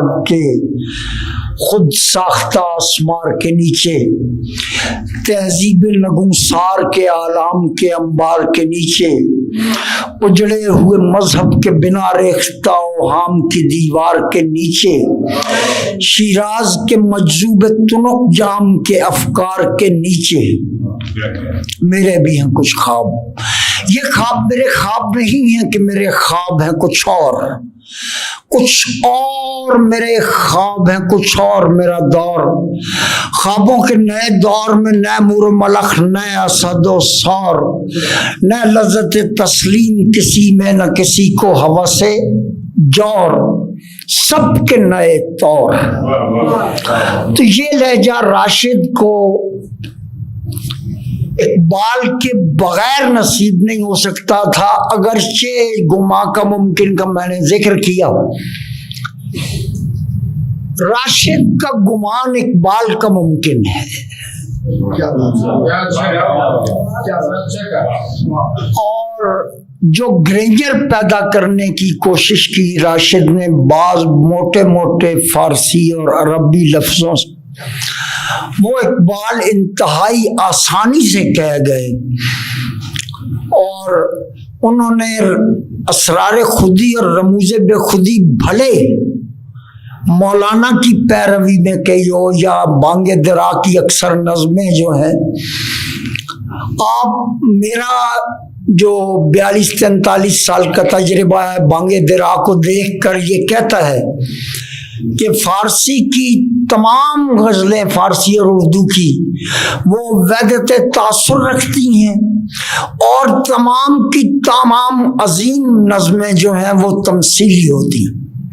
साद के खुद साख्ता आसमार के नीचे, तहजीब नगुंसार के आलाम के अंबार के नीचे, उजड़े हुए मजहब के बिना रेख्ता हाम की दीवार के नीचे, शिराज के मजजूब तुनुक जाम के अफकार के नीचे मेरे भी हैं कुछ ख्वाब। ये ख्वाब मेरे ख्वाब नहीं है कि मेरे ख्वाब हैं कुछ और मेरे ख्वाब हैं कुछ और। मेरा दौर ख्वाबों के नए दौर में नए मुर मलख, नए असदो सौर, न लज्जत तस्लीम किसी में, न किसी को हवसे जौर, सबके नए तौर। तो ये लहजा राशिद को इकबाल के बगैर नसीब नहीं हो सकता था, अगरचे गुमा का मुमकिन का मैंने जिक्र किया। राशिद का गुमान इकबाल का मुमकिन है। और जो ग्रेंजर पैदा करने की कोशिश की राशिद ने बाज मोटे मोटे फारसी और अरबी लफ्जों से, वो इकबाल इंतहाई आसानी से कह गए और उन्होंने असरार खुदी और रमूज़े बेखुदी भले मौलाना की पैरवी में कही हो या बांगे दरा की अक्सर नज़में जो हैं, आप मेरा जो 42-43 साल का तजर्बा है बांगे दरा को देख कर ये कहता है कि फारसी की तमाम गज़लें, फारसी और उर्दू की, वो वहदत तासुर रखती हैं और तमाम की तमाम अजीम नज़में जो हैं वो तमसीली होती हैं।